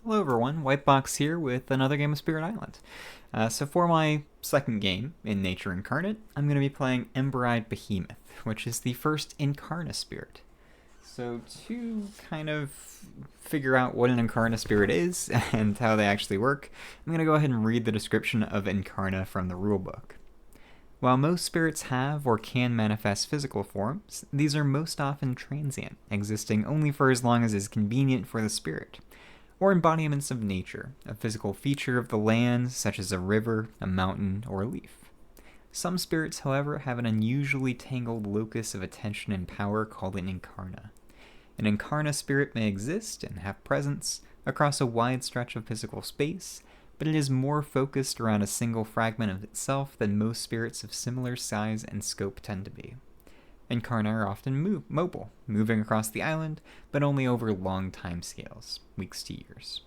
Hello everyone, Whitebox here with another game of Spirit Island. So for my second game in Nature Incarnate, I'm going to be playing Ember-Eyed Behemoth, which is the first incarna spirit. So to kind of figure out what an incarna spirit is and how they actually work, I'm going to go ahead and read the description of incarna from the rulebook. While most spirits have or can manifest physical forms, these are most often transient, existing only for as long as is convenient for the spirit, or embodiments of nature, a physical feature of the land, such as a river, a mountain, or a leaf. Some spirits, however, have an unusually tangled locus of attention and power called an incarna. An incarna spirit may exist and have presence across a wide stretch of physical space, but it is more focused around a single fragment of itself than most spirits of similar size and scope tend to be. Incarna are often mobile, moving across the island, but only over long time scales, weeks to years.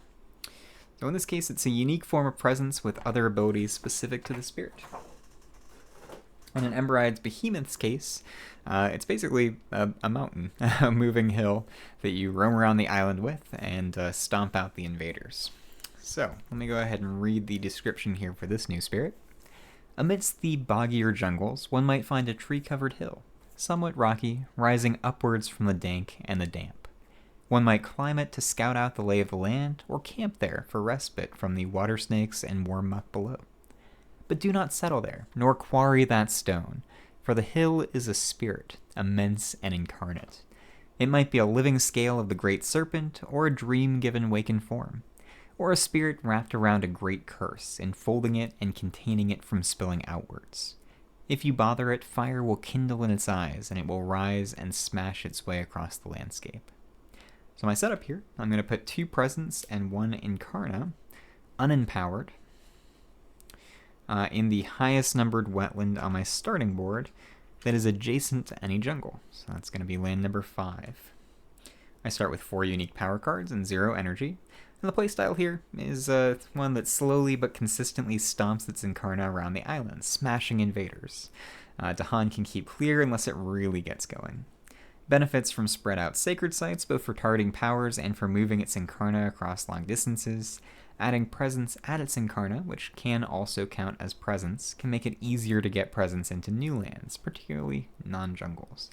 So in this case, it's a unique form of presence with other abilities specific to the spirit. In an Ember-Eyed Behemoth's case, it's basically a mountain, a moving hill that you roam around the island with and stomp out the invaders. So let me go ahead and read the description here for this new spirit. Amidst the boggier jungles, one might find a tree-covered hill, somewhat rocky, rising upwards from the dank and the damp. One might climb it to scout out the lay of the land, or camp there for respite from the water snakes and warm muck below. But do not settle there, nor quarry that stone, for the hill is a spirit, immense and incarnate. It might be a living scale of the great serpent, or a dream given waken form, or a spirit wrapped around a great curse, enfolding it and containing it from spilling outwards. If you bother it, fire will kindle in its eyes, and it will rise and smash its way across the landscape. So my setup here, I'm going to put 2 presence and 1 incarna, unempowered, in the highest numbered wetland on my starting board that is adjacent to any jungle. So that's going to be land number 5. I start with 4 unique power cards and 0 energy. And the playstyle here is one that slowly but consistently stomps its incarna around the island, smashing invaders. Dahan can keep clear unless it really gets going. Benefits from spread out sacred sites, both for targeting powers and for moving its incarna across long distances. Adding presence at its incarna, which can also count as presence, can make it easier to get presence into new lands, particularly non-jungles.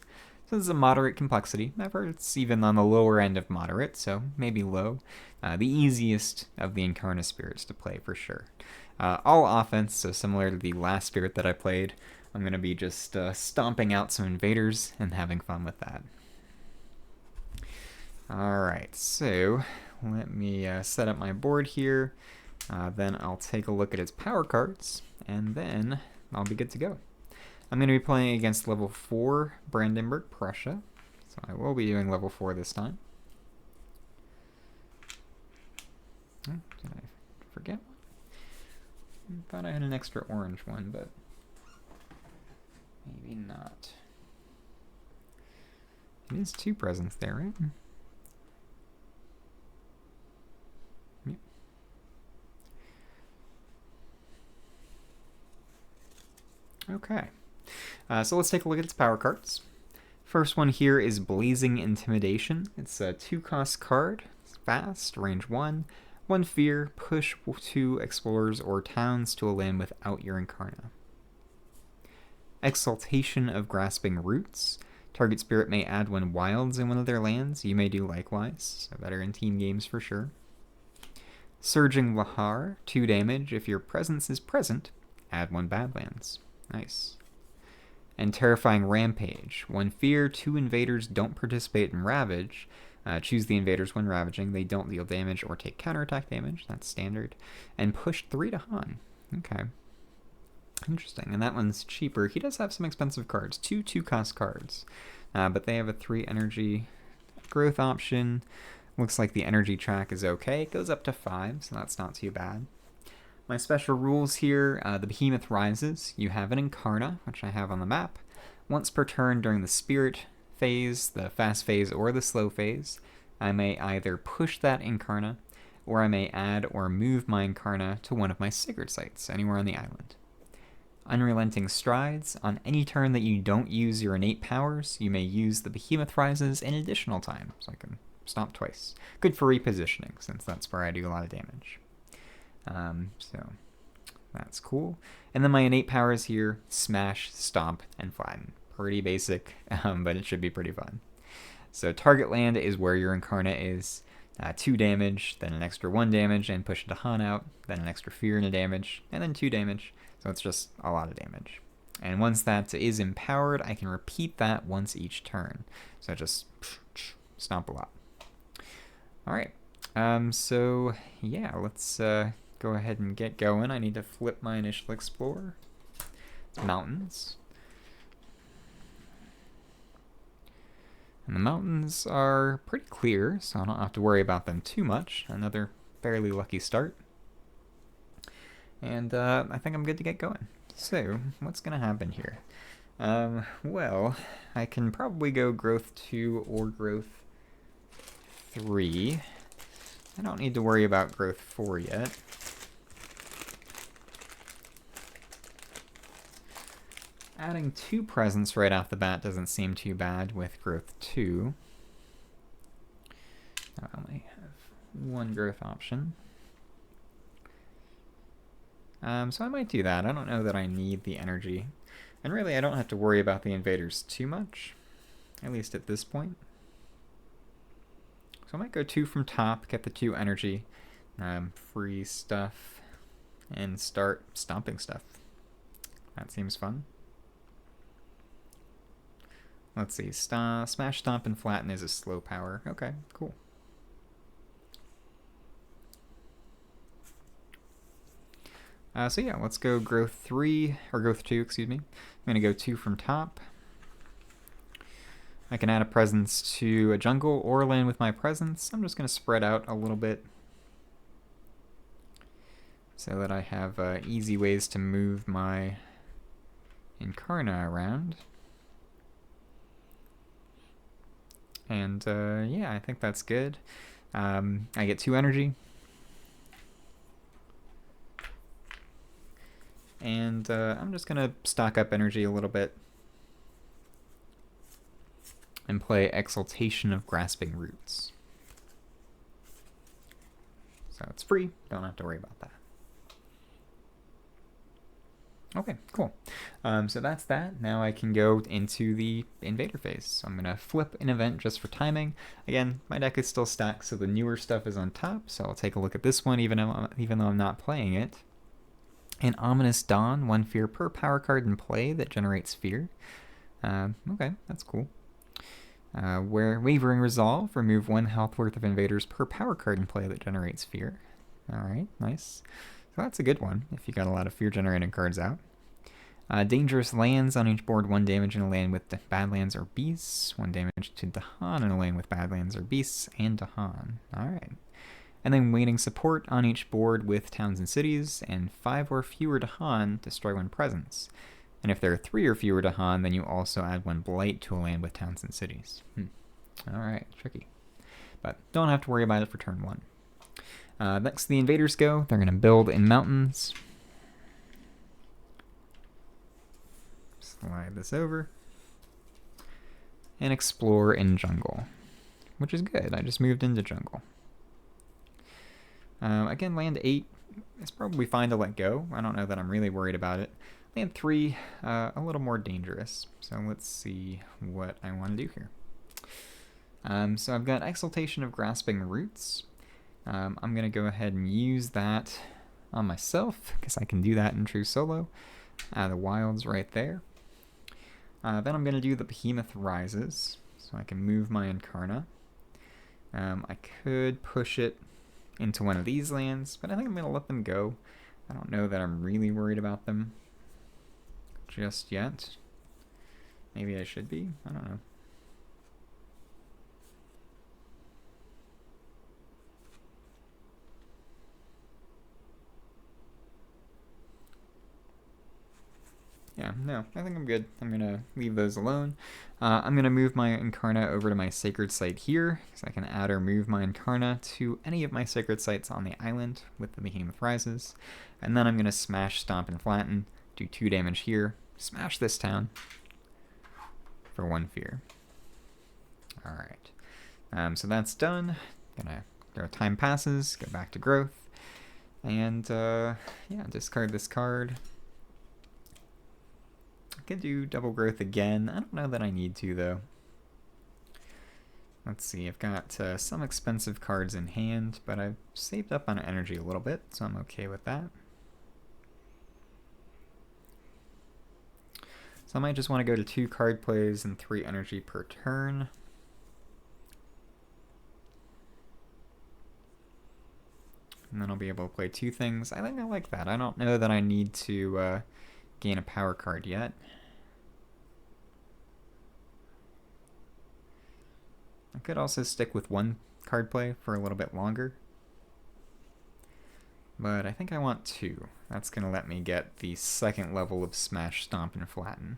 So this is a moderate complexity. However, it's even on the lower end of moderate, so maybe low. The easiest of the incarna spirits to play for sure. All offense, so similar to the last spirit that I played, I'm going to be just stomping out some invaders and having fun with that. Alright, so let me set up my board here. Then I'll take a look at its power cards, and then I'll be good to go. I'm going to be playing against level 4 Brandenburg, Prussia. So I will be doing level 4 this time. Oh, did I forget one? I thought I had an extra orange one, but maybe not. It is 2 presents there, right? Yep. Okay. So let's take a look at its power cards. First one here is Blazing Intimidation. It's a 2-cost card. It's fast, range 1. 1 fear, push 2 explorers or towns to a land without your incarna. Exaltation of Grasping Roots. Target spirit may add 1 wilds in one of their lands. You may do likewise, so better in team games for sure. Surging Lahar, 2 damage. If your presence is present, add 1 badlands. Nice. And Terrifying Rampage. 1 fear, 2 invaders don't participate in Ravage. Choose the invaders when ravaging. They don't deal damage or take counterattack damage. That's standard. And push 3 to Han. Okay. Interesting. And that one's cheaper. He does have some expensive cards. 2 2-cost cards. But they have a 3 energy growth option. Looks like the energy track is okay. It goes up to 5, so that's not too bad. My special rules here, the Behemoth rises. You have an incarna, which I have on the map. Once per turn during the spirit phase, the fast phase, or the slow phase, I may either push that incarna, or I may add or move my incarna to one of my sacred sites, anywhere on the island. Unrelenting Strides. On any turn that you don't use your innate powers, you may use the Behemoth rises an additional time. So I can stomp twice. Good for repositioning, since that's where I do a lot of damage. So that's cool. And then my innate powers here, smash, stomp, and flatten. Pretty basic, but it should be pretty fun. So target land is where your incarna is. 2 damage, then an extra 1 damage, and push Dahan out, then an extra fear and a damage, and then 2 damage. So it's just a lot of damage. And once that is empowered, I can repeat that once each turn. So just stomp a lot. Alright, so yeah, let's go ahead and get going. I need to flip my initial explorer. It's mountains. And the mountains are pretty clear, so I don't have to worry about them too much. Another fairly lucky start. And I think I'm good to get going. So, what's going to happen here? Well, I can probably go growth 2 or growth 3. I don't need to worry about growth 4 yet. Adding 2 presents right off the bat doesn't seem too bad with growth 2. I only have 1 growth option. So I might do that. I don't know that I need the energy. And really, I don't have to worry about the invaders too much. At least at this point. So I might go 2 from top, get the 2 energy, free stuff, and start stomping stuff. That seems fun. Let's see, Smash, Stomp, and Flatten is a slow power. Okay, cool. So yeah, let's go growth 3, or growth 2, excuse me. I'm going to go 2 from top. I can add a presence to a jungle or land with my presence. I'm just going to spread out a little bit so that I have easy ways to move my incarna around. And yeah, I think that's good. I get 2 energy. And I'm just going to stock up energy a little bit and play Exaltation of Grasping Roots. So it's free, don't have to worry about that. Okay, cool. So that's that. Now I can go into the invader phase. So I'm going to flip an event just for timing. Again, my deck is still stacked, so the newer stuff is on top. So I'll take a look at this one, even though I'm not playing it. An Ominous Dawn, 1 fear per power card in play that generates fear. Okay, that's cool. Where Wavering Resolve, remove 1 health worth of invaders per power card in play that generates fear. Alright, nice. So that's a good one, if you got a lot of fear-generating cards out. Dangerous Lands, on each board 1 damage in a land with Badlands or Beasts, 1 damage to Dahan in a land with Badlands or Beasts, and Dahan. Alright. And then Waiting Support on each board with Towns and Cities, and 5 or fewer Dahan, destroy 1 presence. And if there are 3 or fewer Dahan, then you also add 1 Blight to a land with Towns and Cities. Alright, tricky. But don't have to worry about it for turn 1. Next, the invaders go. They're going to build in mountains. Slide this over. And explore in jungle, which is good. I just moved into jungle. Again, land 8 is probably fine to let go. I don't know that I'm really worried about it. Land 3, a little more dangerous. So let's see what I want to do here. So I've got Exaltation of Grasping Roots. I'm going to go ahead and use that on myself, because I can do that in true solo. The wild's right there. Then I'm going to do the Behemoth Rises, so I can move my incarna. I could push it into one of these lands, but I think I'm going to let them go. I don't know that I'm really worried about them just yet. Maybe I should be. I don't know. Yeah, no, I think I'm good. I'm going to leave those alone. I'm going to move my incarna over to my sacred site here, because I can add or move my incarna to any of my sacred sites on the island with the Behemoth Rises. And then I'm going to smash, stomp, and flatten, do 2 damage here, smash this town for 1 fear. Alright, So that's done. Time passes, go back to growth, and yeah, discard this card. I could do double growth again. I don't know that I need to though. Let's see, I've got some expensive cards in hand, but I've saved up on energy a little bit, so I'm okay with that. So I might just want to go to 2 card plays and 3 energy per turn. And then I'll be able to play 2 things. I think I like that. I don't know that I need to gain a power card yet. I could also stick with 1 card play for a little bit longer. But I think I want 2. That's going to let me get the 2nd level of Smash, Stomp, and Flatten.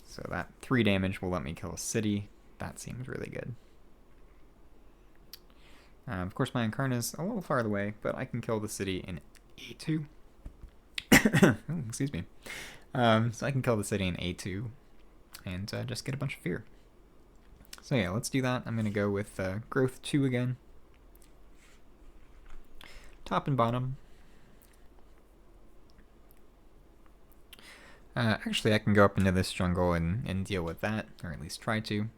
So that 3 damage will let me kill a city. That seems really good. Of course, my incarna is a little farther away, but I can kill the city in A2. Oh, excuse me. So I can kill the city in A2 and just get a bunch of fear. So yeah, let's do that. I'm going to go with growth 2 again. Top and bottom. Actually, I can go up into this jungle and deal with that, or at least try to.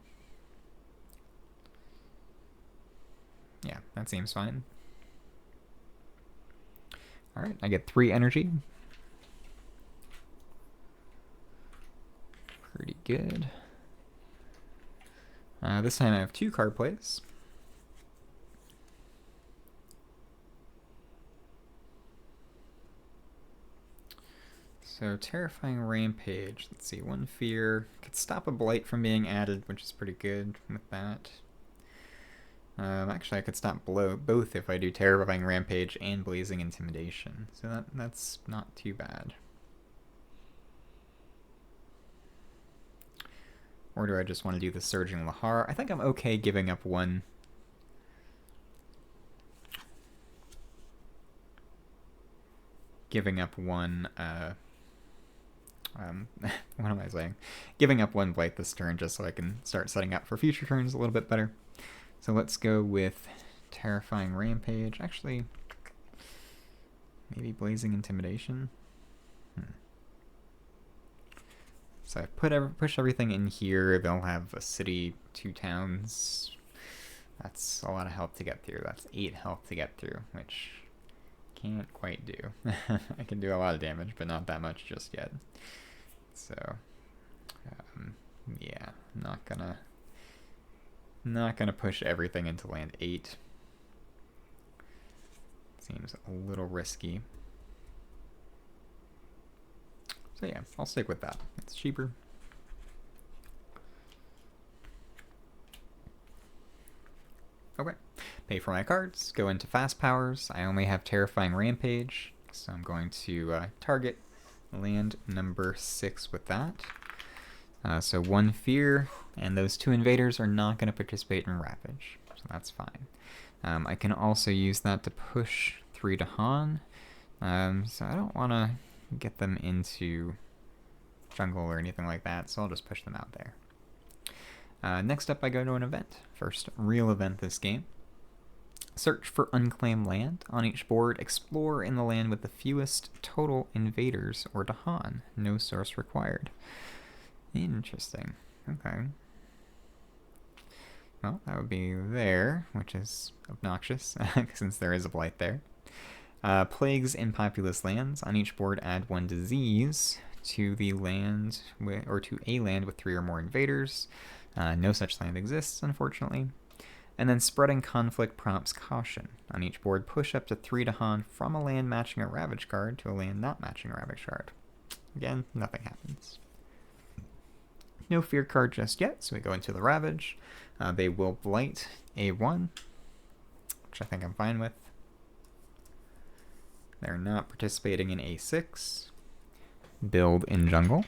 Yeah, that seems fine. Alright, I get 3 energy. Pretty good. This time I have 2 card plays. So, Terrifying Rampage. Let's see, 1 fear. Could stop a blight from being added, which is pretty good with that. Actually, I could stop both if I do Terrifying Rampage and Blazing Intimidation. So that's not too bad. Or do I just want to do the Surging Lahar? I think I'm okay giving up 1. Giving up 1, what am I saying? Giving up 1 blight this turn just so I can start setting up for future turns a little bit better. So let's go with Terrifying Rampage. Actually, maybe Blazing Intimidation. So I push everything in here. They'll have a city, 2 towns. That's a lot of health to get through. That's 8 health to get through, which can't quite do. I can do a lot of damage, but not that much just yet. So, yeah, not gonna push everything into land 8. Seems a little risky. So yeah, I'll stick with that. It's cheaper. Okay. Pay for my cards. Go into fast powers. I only have Terrifying Rampage, so I'm going to target land number 6 with that. So 1 fear, and those 2 invaders are not going to participate in Ravage, so that's fine. I can also use that to push 3 to Han, so I don't want to get them into jungle or anything like that, so I'll just push them out there. Next up, I go to an event. First real event this game. Search for unclaimed land. On each board, explore in the land with the fewest total invaders or Dahan. No source required. Interesting. Okay. Well, that would be there, which is obnoxious, since there is a blight there. Plagues in populous lands. On each board, add 1 disease to the land to a land with 3 or more invaders. No such land exists, unfortunately. And then spreading conflict prompts caution. On each board, push up to 3 Dahan from a land matching a Ravage card to a land not matching a Ravage card. Again, nothing happens. No fear card just yet, so we go into the Ravage. They will blight A1, which I think I'm fine with. They're not participating in A6. Build in jungle.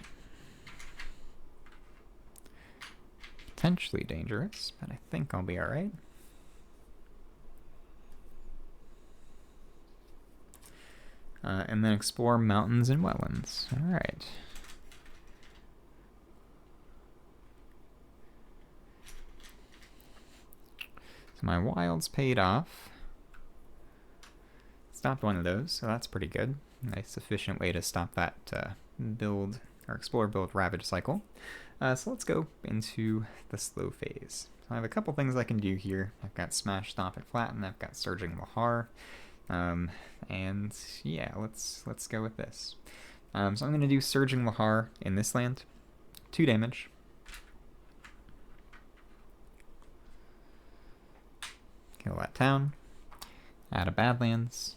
Potentially dangerous, but I think I'll be alright. And then explore mountains and wetlands. Alright. So my wilds paid off. Stopped one of those, so that's pretty good. Nice, efficient way to stop that build, or explore, build, ravage cycle. So let's go into the slow phase. So I have a couple things I can do here. I've got Smash, Stomp, and Flatten. I've got Surging Lahar. And yeah, let's go with this. So I'm going to do Surging Lahar in this land. 2 damage. Kill that town. Add a Badlands,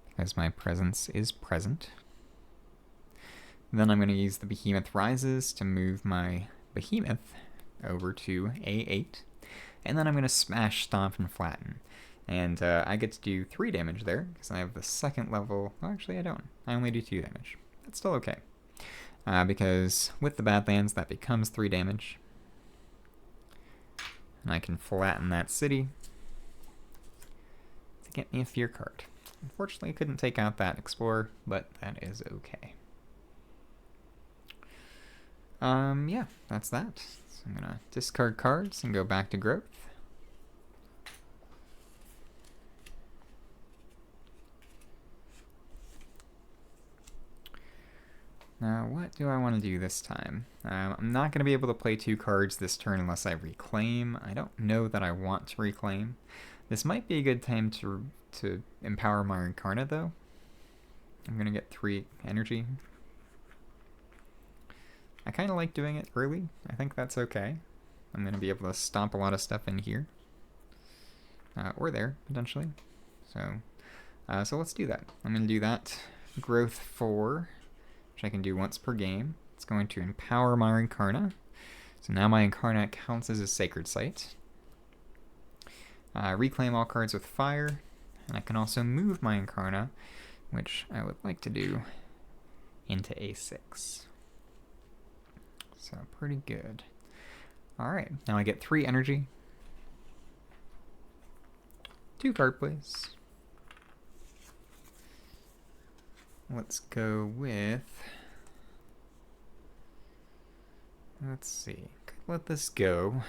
because my presence is present. Then I'm going to use the Behemoth Rises to move my Behemoth over to A8. And then I'm going to Smash, Stomp, and Flatten. And I get to do 3 damage there, because I have the 2nd level. Well, actually, I don't. I only do 2 damage. That's still okay. Because with the Badlands, that becomes 3 damage. And I can flatten that city to get me a Fear card. Unfortunately, I couldn't take out that Explorer, but that is okay. Yeah, that's that. So I'm gonna discard cards and go back to growth. Now, what do I want to do this time? I'm not going to be able to play 2 cards this turn unless I reclaim. I don't know that I want to reclaim. This might be a good time to empower my Incarna, though. I'm going to get 3 energy. I kind of like doing it early. I think that's okay. I'm going to be able to stomp a lot of stuff in here. Or there, potentially. So let's do that. I'm going to do that. Growth 4, which I can do once per game. It's going to empower my Incarna. So now my Incarna counts as a Sacred Site. Reclaim all cards with fire. And I can also move my Incarna, which I would like to do, into A6. So pretty good. Alright, now I get 3 energy. 2 card plays. Let's go with... Let's see. Could let this go.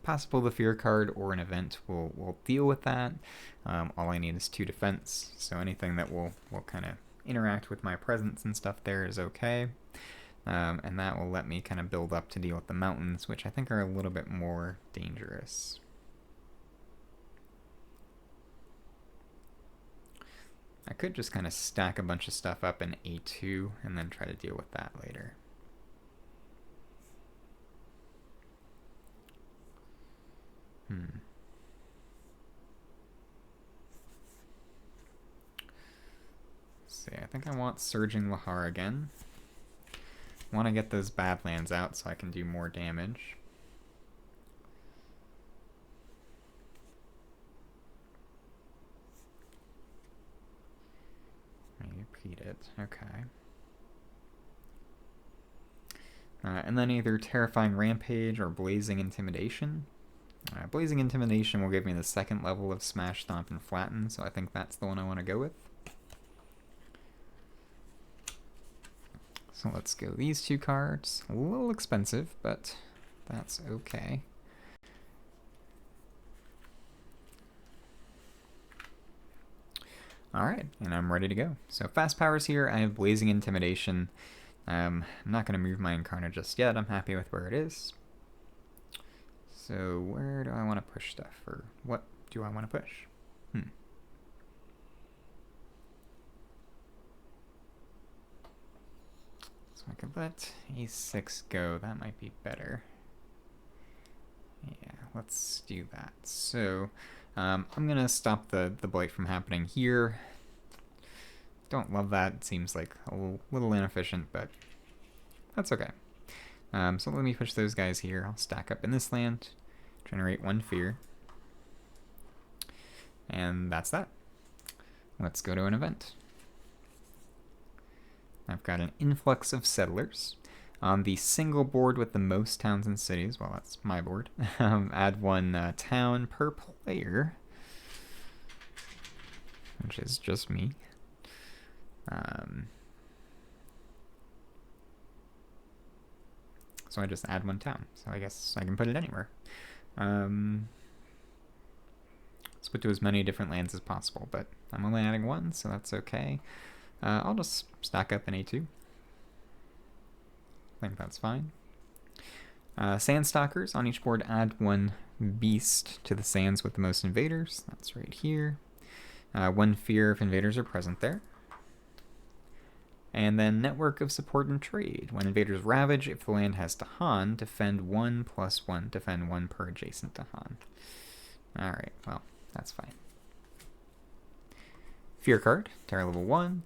Possible the Fear card or an event will deal with that. All I need is 2 defense, so anything that will kind of interact with my presence and stuff there is okay. And that will let me kind of build up to deal with the mountains, which I think are a little bit more dangerous. I could just kind of stack a bunch of stuff up in A2 and then try to deal with that later. Let's see, I think I want Surging Lahar again. I want to get those Badlands out so I can do more damage. Repeat it. Okay. And then either Terrifying Rampage or Blazing Intimidation. Blazing Intimidation will give me the 2nd level of Smash, Stomp, and Flatten, so I think that's the one I want to go with. So let's go these 2 cards. A little expensive, but that's okay. Alright, and I'm ready to go. So fast powers here, I have Blazing Intimidation. I'm not going to move my Incarna just yet. I'm happy with where it is. So where do I want to push stuff? Or what do I want to push? So I could let A6 go. That might be better. Yeah, let's do that. So I'm going to stop the blight from happening here. Don't love that. It seems like a little inefficient, but that's okay. So let me push those guys here. I'll stack up in this land, generate 1 fear. And that's that. Let's go to an event. I've got an influx of settlers. On the single board with the most towns and cities, well, that's my board, add 1 town per player, which is just me. So I just add 1 town, so I guess I can put it anywhere. put to as many different lands as possible, but I'm only adding one, so that's okay. I'll just stack up an A2. I think that's fine. Sandstalkers. On each board, add one beast to the sands with the most invaders. That's right here. One fear if invaders are present there. And then Network of Support and Trade. When invaders ravage, if the land has Tahan, defend 1+1. Defend 1 per adjacent Tahan. Alright, well, that's fine. Fear card, Terror level 1.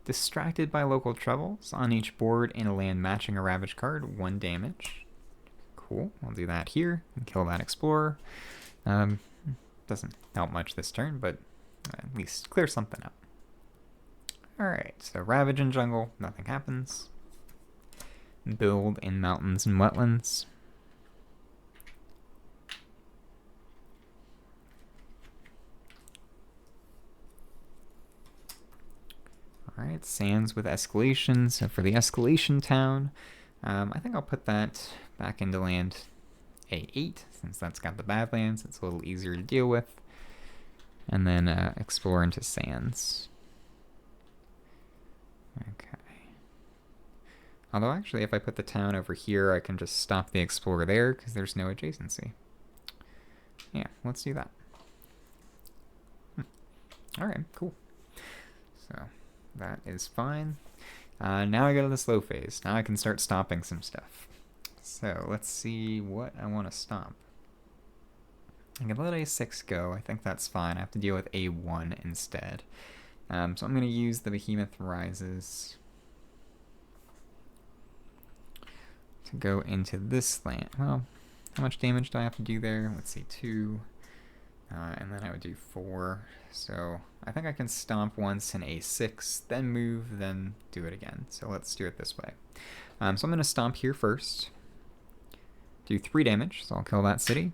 Distracted by local troubles. On each board in a land matching a ravage card, 1 damage. Cool, I'll do that here and kill that explorer. Doesn't help much this turn, but at least clear something up. Alright, so Ravage in jungle, nothing happens. Build in mountains and wetlands. Alright, sands with escalation. So for the escalation town, I think I'll put that back into land A8, since that's got the badlands. It's a little easier to deal with. And then explore into sands. Okay. Although actually, if I put the town over here, I can just stop the explorer there, because there's no adjacency. Yeah, let's do that. Alright, cool. So, that is fine. Now I go to the slow phase. Now I can start stomping some stuff. So, let's see what I want to stomp. I can let A6 go. I think that's fine. I have to deal with A1 instead. So I'm going to use the Behemoth Rises to go into this land. Well, how much damage do I have to do there? Let's see, 2. And then I would do 4. So I think I can stomp once in A6, then move, then do it again. So let's do it this way. So I'm going to stomp here first. Do 3 damage, so I'll kill that city.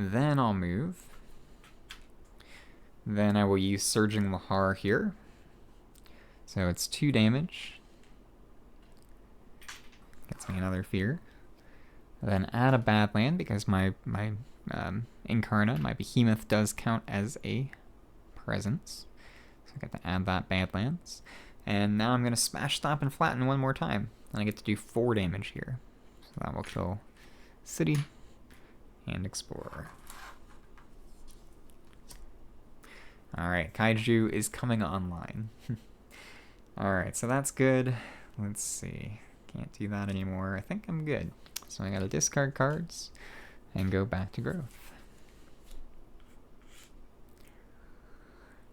Then I'll move. Then I will use Surging Lahar here. So it's 2 damage. Gets me another fear. Then add a Badland, because my Incarna, my Behemoth, does count as a presence. So I get to add that Badlands. And now I'm going to Smash, Stomp, and Flatten one more time. And I get to do 4 damage here. So that will kill City and Explorer. Alright, Kaiju is coming online. Alright, so that's good. Let's see. Can't do that anymore. I think I'm good. So I gotta discard cards and go back to growth.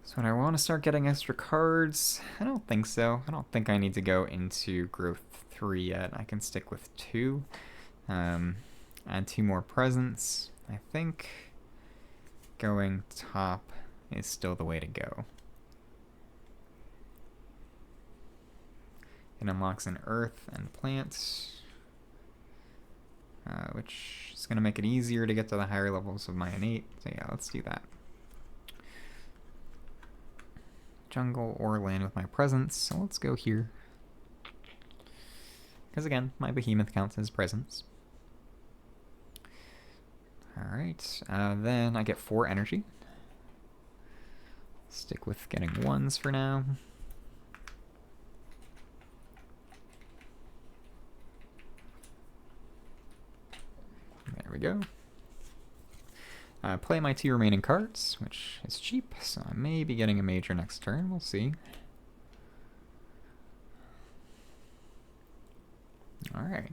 So when I want to start getting extra cards, I don't think so. I don't think I need to go into growth 3 yet. I can stick with 2. Add 2 more presents. I think going top is still the way to go. It unlocks an earth and plant, which is going to make it easier to get to the higher levels of my innate. So yeah, let's do that. Jungle or land with my presence. So let's go here. Because again, my Behemoth counts as presence. Alright, then I get 4 energy. Stick with getting 1s for now. There we go. Play my 2 remaining cards, which is cheap, so I may be getting a major next turn. We'll see. Alright.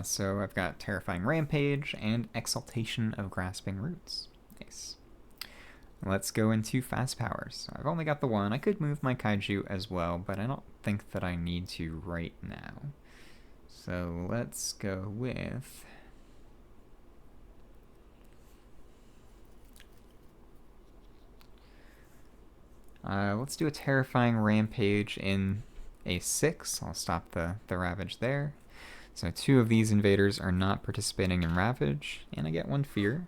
So I've got Terrifying Rampage and Exaltation of Grasping Roots. Nice. Let's go into Fast Powers. So I've only got the 1. I could move my Kaiju as well, but I don't think that I need to right now. So let's go with... let's do a Terrifying Rampage in A6. I'll stop the Ravage there. So 2 of these invaders are not participating in Ravage, and I get 1 fear.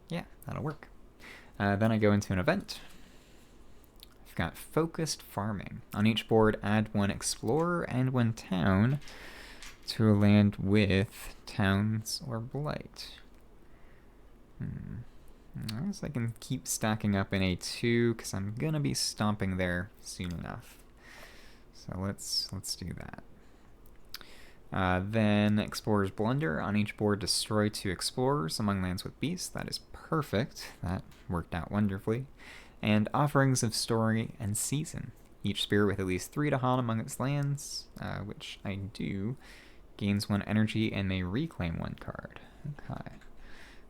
Yeah, that'll work. Then I go into an event. I've got Focused Farming. On each board, add 1 Explorer and 1 Town to a land with towns or blight. I guess I can keep stacking up in A2 because I'm gonna be stomping there soon enough. So let's do that. Then Explorer's Blunder. On each board, destroy 2 explorers among lands with beasts. That is perfect. That worked out wonderfully. And Offerings of Story and Season. Each spirit with at least 3 Dahan among its lands, which I do, gains 1 energy and may reclaim 1 card. Okay.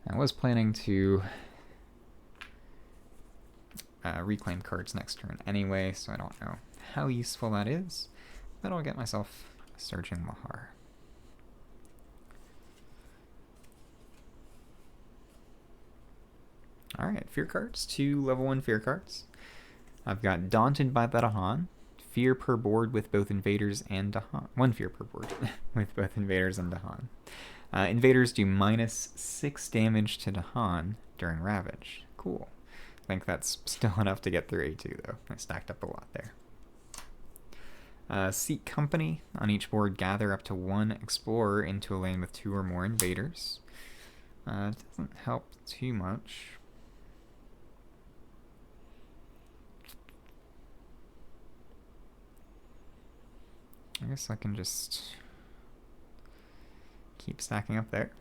I was planning to reclaim cards next turn anyway, so I don't know how useful that is, but I'll get myself a Surging Lahar. Alright, fear cards. 2 level 1 fear cards. I've got Daunted by the Dahan. Fear per board with both invaders and Dahan. 1 fear per board with both invaders and Dahan. Invaders do -6 damage to Dahan during Ravage. Cool. I think that's still enough to get through A2, though. I stacked up a lot there. Seek Company. On each board, gather up to 1 explorer into a lane with 2 or more invaders. It doesn't help too much. I guess I can just keep stacking up there.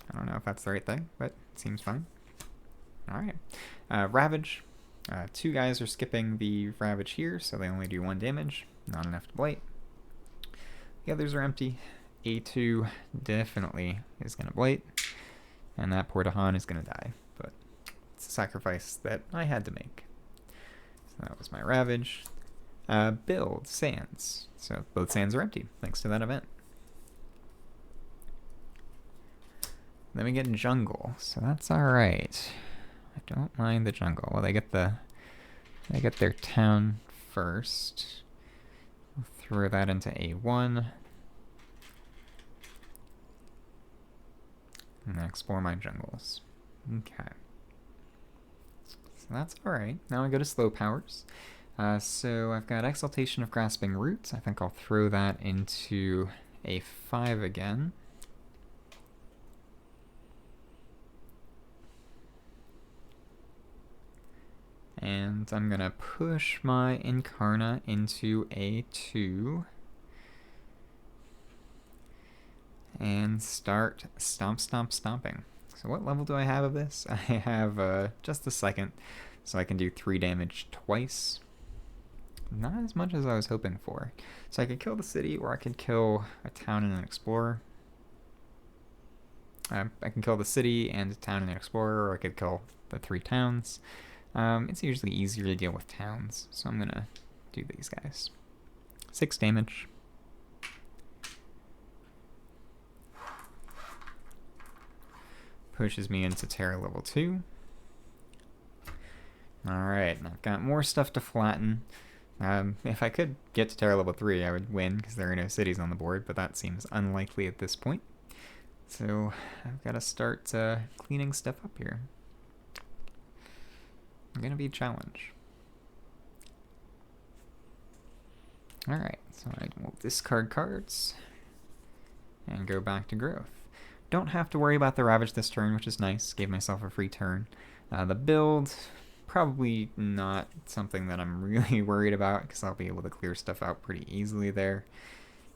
I don't know if that's the right thing, but it seems fine. Alright. Ravage. 2 guys are skipping the Ravage here, so they only do 1 damage. Not enough to blight. The others are empty. A2 definitely is going to blight. And that poor Dahan is going to die. But it's a sacrifice that I had to make. So that was my Ravage. Build Sands. So both sands are empty, thanks to that event. Then we get Jungle, so that's alright. I don't mind the jungle. Well, they get their town first. I'll throw that into A1. And then explore my jungles. Okay. So that's alright. Now I go to slow powers. So I've got Exaltation of Grasping Roots. I think I'll throw that into A5 again. And I'm going to push my Incarna into A2. And start stomping. So what level do I have of this? I have just the second, so I can do 3 damage twice. Not as much as I was hoping for. So I could kill the city, or I could kill a town and an explorer. I can kill the city and a town and an explorer, or I could kill the 3 towns. It's usually easier to deal with towns, so I'm gonna do these guys. 6 damage. Pushes me into Terra level 2. Alright, I've got more stuff to flatten. If I could get to Terra level 3, I would win, because there are no cities on the board, but that seems unlikely at this point. So I've got to start cleaning stuff up here. I'm going to be a challenge. Alright, so I will discard cards and go back to growth. Don't have to worry about the Ravage this turn, which is nice. Gave myself a free turn. The build, probably not something that I'm really worried about, because I'll be able to clear stuff out pretty easily there.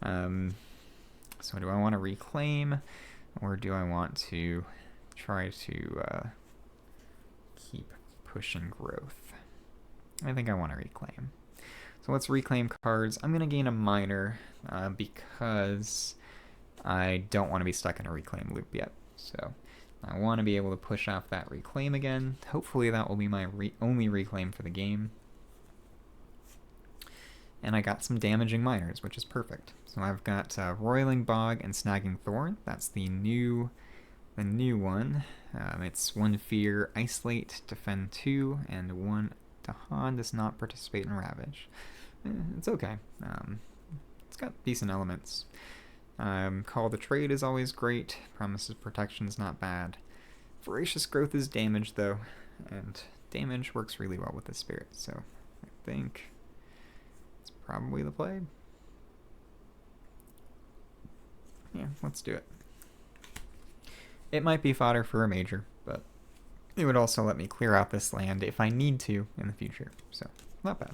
So do I want to reclaim, or do I want to try to keep pushing growth? I think I want to reclaim. So let's reclaim cards. I'm going to gain a minor because I don't want to be stuck in a reclaim loop yet. So I want to be able to push off that reclaim again. Hopefully that will be my only reclaim for the game. And I got some damaging minors, which is perfect. So I've got Roiling Bog and Snagging Thorn. That's the new one. It's 1 fear, isolate, defend 2, and 1 Dahan does not participate in Ravage. It's okay. It's got decent elements. Call the Trade is always great. Promises Protection is not bad. Voracious Growth is damage, though, and damage works really well with this spirit, so I think it's probably the play. Yeah, let's do it. It might be fodder for a major, but it would also let me clear out this land if I need to in the future, so not bad.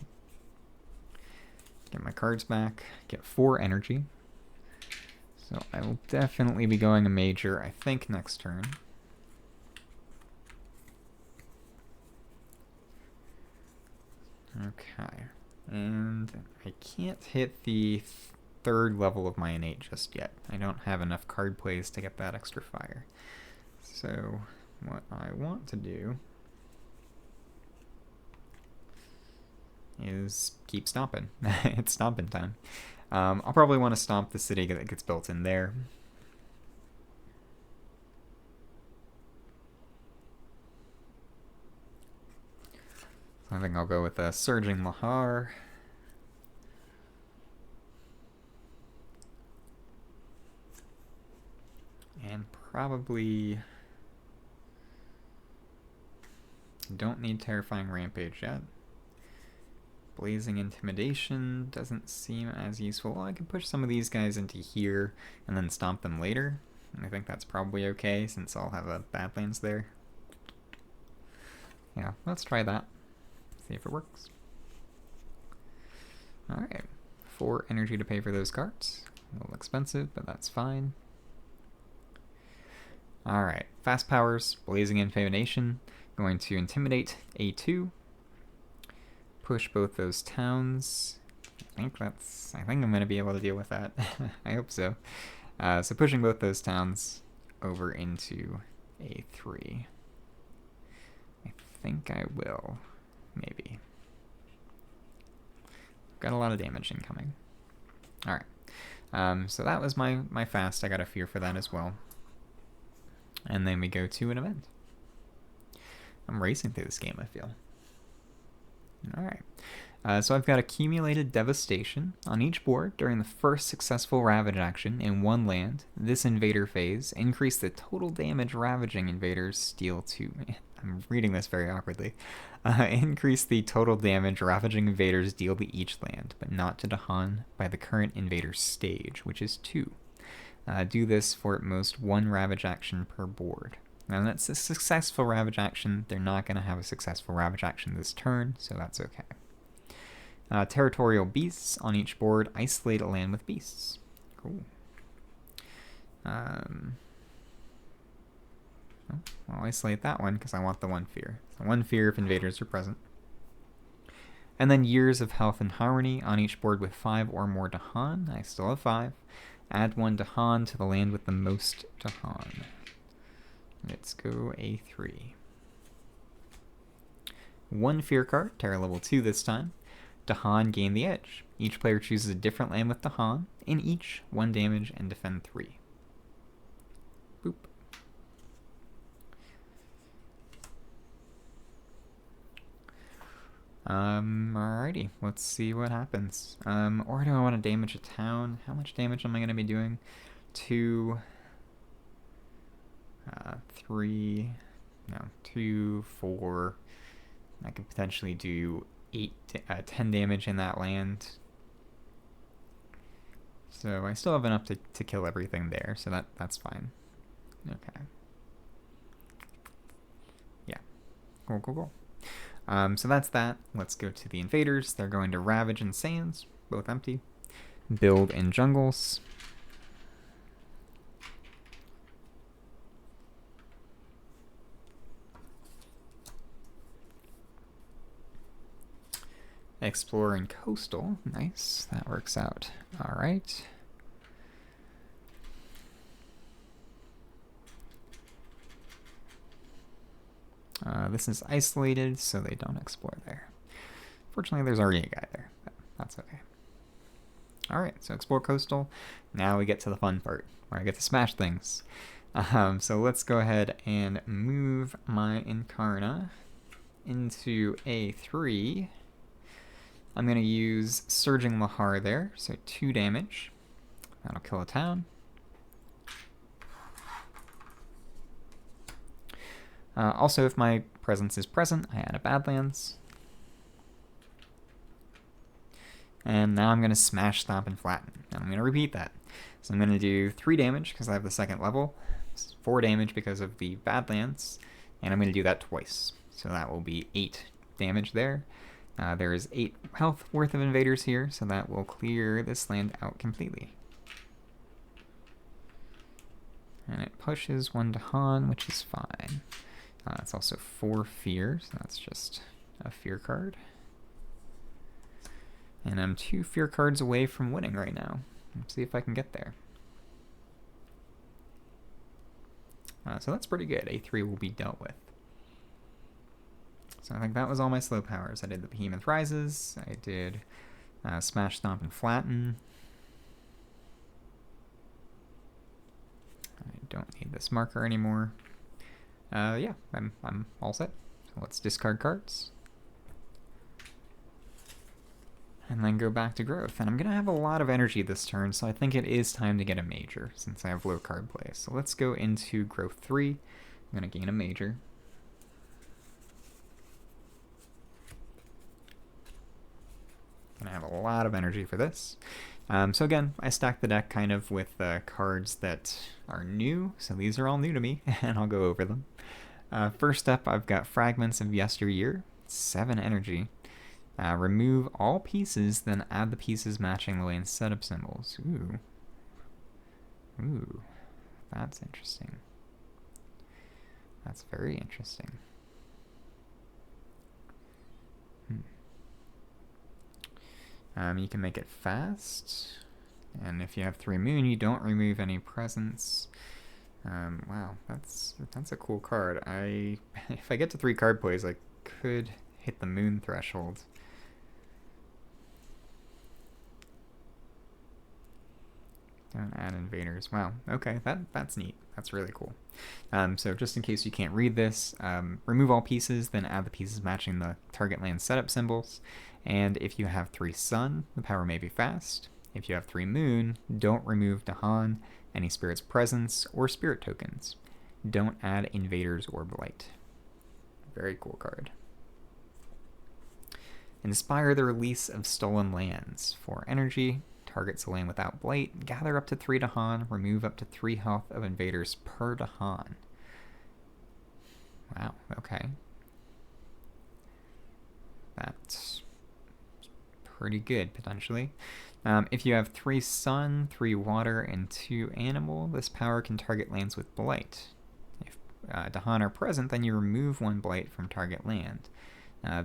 Get my cards back, get 4 energy. So I will definitely be going a major, I think, next turn. Okay, and I can't hit the 3rd level of my innate just yet. I don't have enough card plays to get that extra fire. So what I want to do is keep stomping. It's stomping time. I'll probably want to stomp the city that gets built in there. I think I'll go with a Surging Lahar. And probably don't need Terrifying Rampage yet. Blazing Intimidation doesn't seem as useful. Well, I could push some of these guys into here and then stomp them later. And I think that's probably okay since I'll have a Badlands there. Yeah, let's try that. See if it works. Alright. 4 energy to pay for those cards. A little expensive, but that's fine. Alright. Fast powers, Blazing Intimidation. Going to Intimidate A2. Push both those towns. I think I'm going to be able to deal with that. I hope so. So pushing both those towns over into A3. I think I will. Maybe. Got a lot of damage incoming. Alright. So that was my fast. I got a fear for that as well. And then we go to an event. I'm racing through this game, I feel. Alright. So I've got Accumulated Devastation. On each board, during the first successful Ravage action in one land, this invader phase, increase the total damage ravaging invaders deal to... I'm reading this very awkwardly. Increase the total damage ravaging invaders deal to each land, but not to Dahan by the current invader stage, which is 2. Do this for at most 1 Ravage action per board. Now that's a successful Ravage action. They're not going to have a successful Ravage action this turn, so that's okay. Territorial Beasts. On each board, isolate a land with beasts. Cool. I'll isolate that one because I want the 1 fear. So 1 fear if invaders are present. And then Years of Health and Harmony. On each board with 5 or more Dahan. I still have 5. Add 1 Dahan to the land with the most Dahan. Let's go A3. 1 fear card, Terra level 2 this time. Dahan gain the edge. Each player chooses a different land with Dahan. In each, 1 damage and defend 3. Boop. Alrighty, let's see what happens. Or do I want to damage a town? How much damage am I going to be doing? 2, 3, no, 2, 4. I could potentially do 10 damage in that land. So I still have enough to kill everything there, so that's fine. Okay. Yeah. Cool, cool, cool. So that's that. Let's go to the invaders. They're going to Ravage and Sands, both empty. Build in Jungles. Exploring Coastal. Nice. That works out. All right. This is isolated, so they don't explore there. Fortunately, there's already a guy there, but that's okay. All right, so explore Coastal. Now we get to the fun part, where I get to smash things. So let's go ahead and move my Incarna into A3. I'm going to use Surging Lahar there, so 2 damage. That'll kill a town. Also, if my presence is present, I add a Badlands. And now I'm going to smash, stomp, and flatten. And I'm going to repeat that. So I'm going to do 3 damage because I have the second level, 4 damage because of the Badlands, and I'm going to do that twice. So that will be 8 damage there. There is 8 health worth of invaders here, so that will clear this land out completely. And it pushes 1 to Han, which is fine. It's also 4 fear, so that's just a fear card. And I'm 2 fear cards away from winning right now. Let's see if I can get there. So that's pretty good. A3 will be dealt with. So I think that was all my slow powers. I did the Behemoth Rises. I did Smash, Stomp, and Flatten. I don't need this marker anymore. Yeah, I'm all set. So let's discard cards. And then go back to growth. And I'm going to have a lot of energy this turn, so I think it is time to get a major, since I have low card play. So let's go into growth 3. I'm going to gain a major. Going to have a lot of energy for this. So again, I stack the deck kind of with cards that are new, so these are all new to me, and I'll go over them. First up, I've got Fragments of Yesteryear, 7 energy. Remove all pieces, then add the pieces matching the lane setup symbols. Ooh. Ooh. That's interesting. That's very interesting. You can make it fast. And if you have 3 moon, you don't remove any presence. Wow, that's a cool card. If I get to 3 card plays, I could hit the moon threshold. Don't add invaders. Wow, okay, that's neat. That's really cool. So just in case you can't read this, remove all pieces, then add the pieces matching the target land setup symbols. And if you have 3 sun, the power may be fast. If you have 3 moon, don't remove Dahan, any spirit's presence, or spirit tokens. Don't add invaders or blight. Very cool card. Inspire the release of stolen lands. For energy, targets a land without blight, gather up to 3 Dahan, remove up to 3 health of invaders per Dahan. Wow, okay. That's pretty good, potentially. If you have 3 sun, 3 water, and 2 animal, this power can target lands with blight. If Dahan are present, then you remove 1 blight from target land.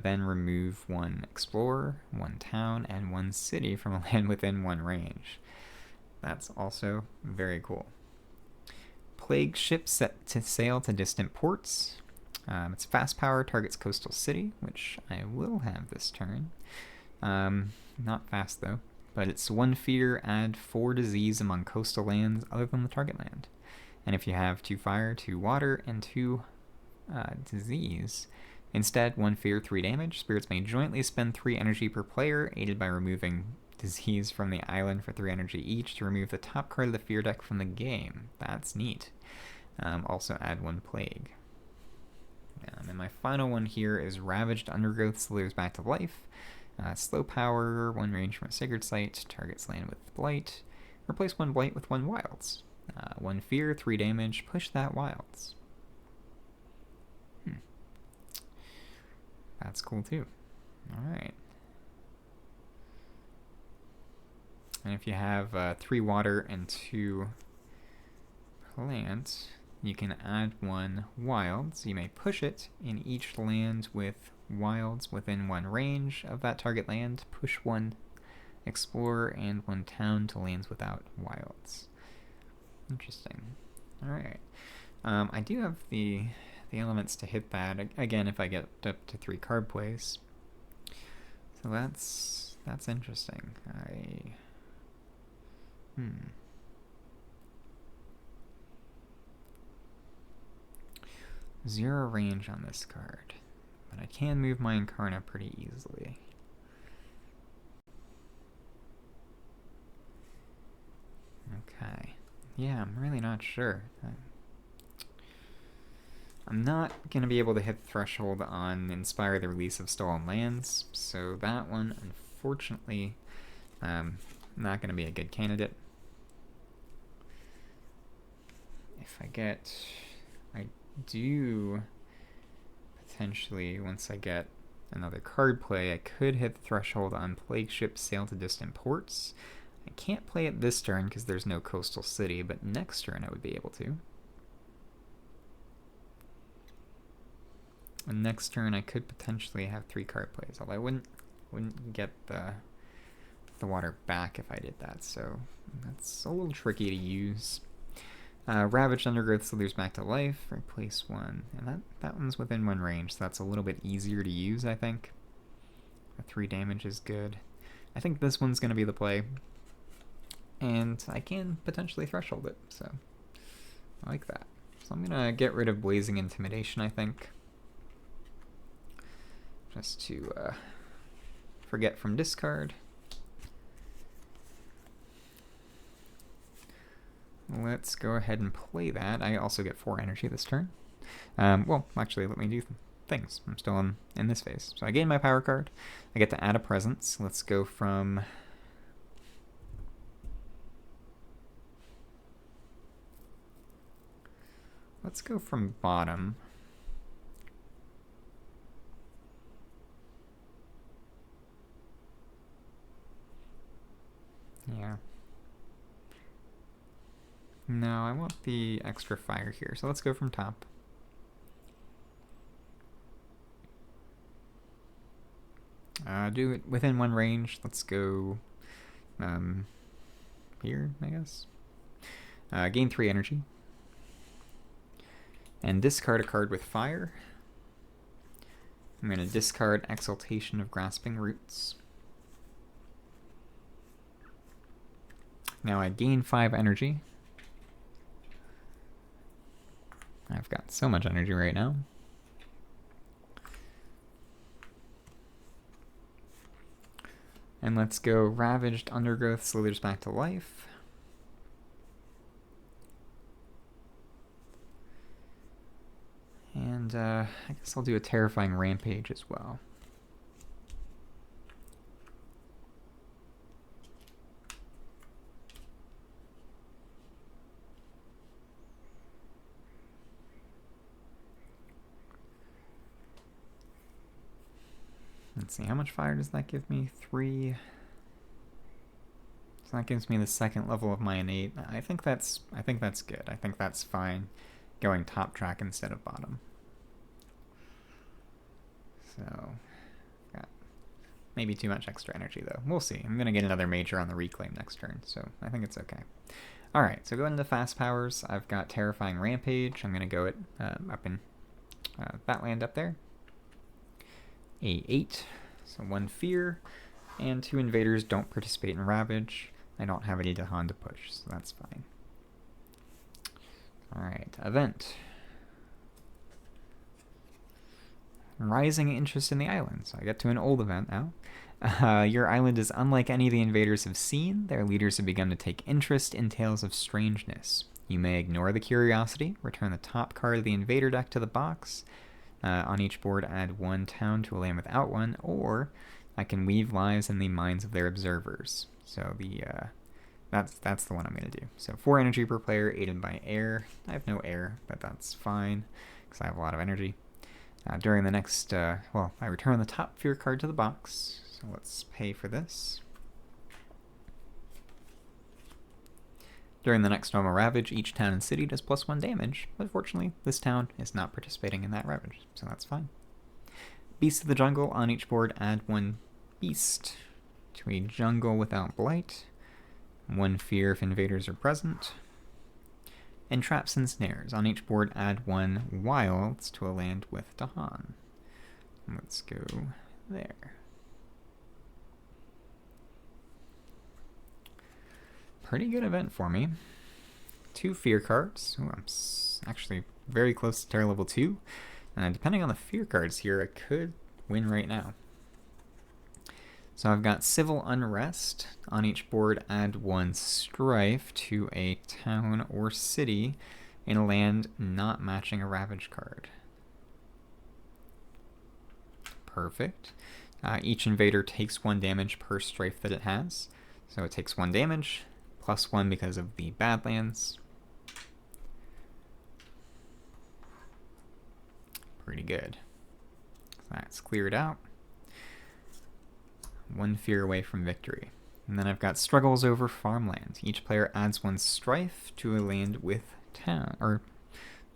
Then remove 1 explorer, 1 town, and 1 city from a land within 1 range. That's also very cool. Plague ship set to sail to distant ports. It's fast power, targets coastal city, which I will have this turn. Not fast though, but it's 1 fear, add 4 disease among coastal lands other than the target land. And if you have 2 fire, 2 water, and 2 disease, instead 1 fear, 3 damage. Spirits may jointly spend 3 energy per player, aided by removing disease from the island for 3 energy each to remove the top card of the fear deck from the game. That's neat. Also add 1 plague. And my final one here is Ravaged Undergrowth slithers back to life. Slow power, 1 range from a sacred site, targets land with blight. Replace 1 blight with 1 wilds. 1 fear, 3 damage, push that wilds. That's cool too. Alright. And if you have 3 water and 2 plants, you can add 1 wilds. You may push it in each land with wilds within 1 range of that target land. Push 1 explorer and 1 town to lands without wilds. Interesting. Alright. I do have the elements to hit that, again, if I get up to 3 card plays. So that's interesting. Zero range on this card, but I can move my incarna pretty easily. Okay. Yeah, I'm really not sure. I'm not going to be able to hit the threshold on Inspire the Release of Stolen Lands, so that one, unfortunately, Not going to be a good candidate. If I do potentially, once I get another card play, I could hit the threshold on Plague Ship, Sail to Distant Ports. I can't play it this turn because there's no coastal city, but next turn I would be able to. And next turn I could potentially have 3 card plays, although I wouldn't get the water back if I did that, so that's a little tricky to use. Ravaged Undergrowth slithers back to life, replace 1, and that one's within 1 range, so that's a little bit easier to use, I think. The 3 damage is good. I think this one's going to be the play, and I can potentially threshold it, so I like that. So I'm going to get rid of Blazing Intimidation, I think, just to forget from discard. Let's go ahead and play that. I also get 4 energy this turn. Well, actually, let me do things. I'm still in this phase. So I gain my power card. I get to add a presence. Let's go from... bottom. Yeah. No, I want the extra fire here, so let's go from top. Do it within 1 range. Let's go here, I guess. Gain 3 energy. And discard a card with fire. I'm going to discard Exaltation of Grasping Roots. Now I gain 5 energy. I've got so much energy right now. And let's go Ravaged Undergrowth slithers back to life. And I guess I'll do a Terrifying Rampage as well. Let's see, how much fire does that give me? 3. So that gives me the 2nd level of my innate. I think that's good. I think that's fine, going top track instead of bottom. So, got maybe too much extra energy though. We'll see. I'm gonna get another major on the reclaim next turn, so I think it's okay. All right, so going into fast powers, I've got Terrifying Rampage. I'm gonna go it up in that land up there. A 8, so 1 fear, and 2 invaders don't participate in Ravage. I don't have any Dahan to push, so that's fine. Alright, event. Rising interest in the island, so I get to an old event now. Your island is unlike any the invaders have seen. Their leaders have begun to take interest in tales of strangeness. You may ignore the curiosity, return the top card of the invader deck to the box. On each board, add 1 town to a land without 1, or I can weave lives in the minds of their observers. So that's the one I'm going to do. So 4 energy per player, aided by air. I have no air, but that's fine, because I have a lot of energy. During the next, well, I return the top fear card to the box, so let's pay for this. During the next normal Ravage, each town and city does +1 damage, but fortunately, this town is not participating in that Ravage, so that's fine. Beast of the Jungle, on each board, add 1 beast to a jungle without blight, 1 fear if invaders are present, and Traps and Snares, on each board, add 1 wilds to a land with Dahan. Let's go there. Pretty good event for me. 2 fear cards. Ooh, I'm actually very close to Terror level 2. Depending on the fear cards here, I could win right now. So I've got Civil Unrest. On each board, add 1 strife to a town or city in a land not matching a Ravage card. Perfect. Each invader takes 1 damage per strife that it has. So it takes 1 damage, plus 1 because of the Badlands. Pretty good. So that's cleared out. 1 fear away from victory. And then I've got struggles over farmland. Each player adds 1 strife to a land with town, or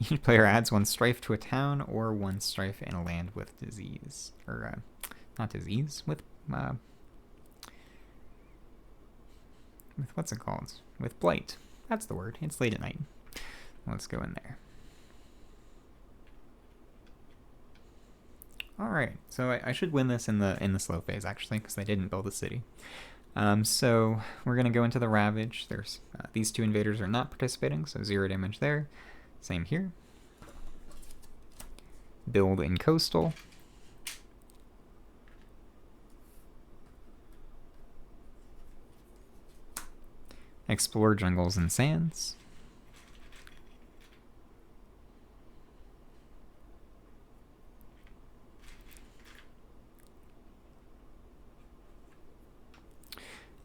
each player adds 1 strife to a town or 1 strife in a land with disease, or not disease, with what's it called? With blight. That's the word. It's late at night. Let's go in there. Alright, so I should win this in the slow phase, actually, because I didn't build a city. So we're going to go into the Ravage. There's these 2 invaders are not participating, so 0 damage there. Same here. Build in Coastal. Explore Jungles and Sands.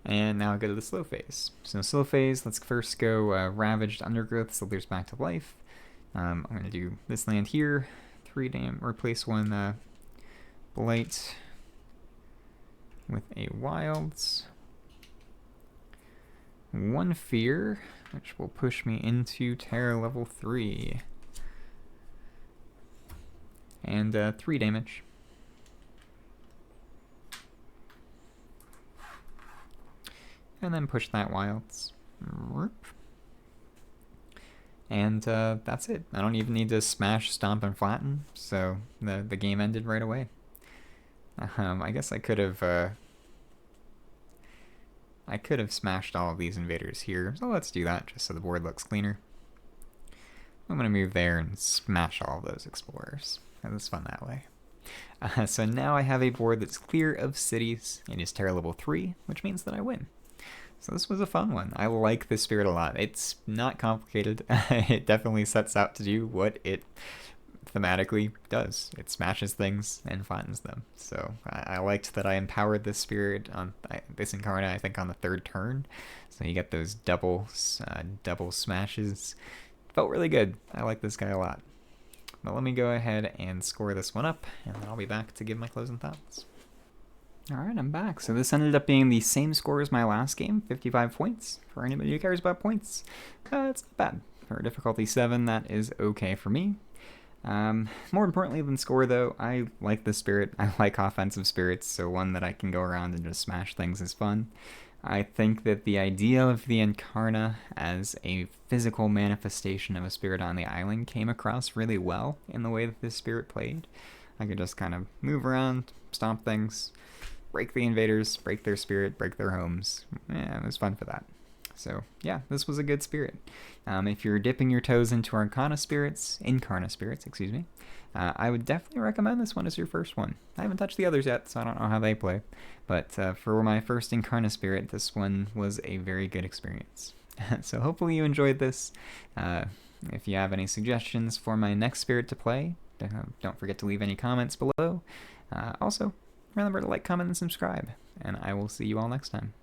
And now go to the slow phase. So slow phase, let's first go Ravaged Undergrowth, Slithers back to life. I'm going to do this land here. 3 replace 1 Blight with a Wilds. 1 Fear, which will push me into Terror level 3. And 3 damage. And then push that Wilds. And that's it. I don't even need to smash, stomp, and flatten, so the game ended right away. I guess I could have smashed all of these invaders here, so let's do that just so the board looks cleaner. I'm going to move there and smash all of those explorers. It's fun that way. So now I have a board that's clear of cities. It is Terror level 3, which means that I win. So this was a fun one. I like this spirit a lot. It's not complicated. It definitely sets out to do what it thematically does. It smashes things and flattens them. So I liked that I empowered this spirit on this incarna, I think, on the 3rd turn. So you get those double smashes. Felt really good. I like this guy a lot. But let me go ahead and score this one up, and then I'll be back to give my closing thoughts. Alright, I'm back. So this ended up being the same score as my last game, 55 points. For anybody who cares about points, it's not bad. For difficulty 7, that is okay for me. More importantly than score, though, I like this spirit. I like offensive spirits, so one that I can go around and just smash things is fun. I think that the idea of the Incarna as a physical manifestation of a spirit on the island came across really well in the way that this spirit played. I could just kind of move around, stomp things, break the invaders, break their spirit, break their homes. Yeah, it was fun for that. So yeah, this was a good spirit. If you're dipping your toes into incarna spirits, excuse me, I would definitely recommend this one as your first one. I haven't touched the others yet, so I don't know how they play. But for my first incarna spirit, this one was a very good experience. So hopefully you enjoyed this. If you have any suggestions for my next spirit to play, don't forget to leave any comments below. Also, remember to like, comment, and subscribe, and I will see you all next time.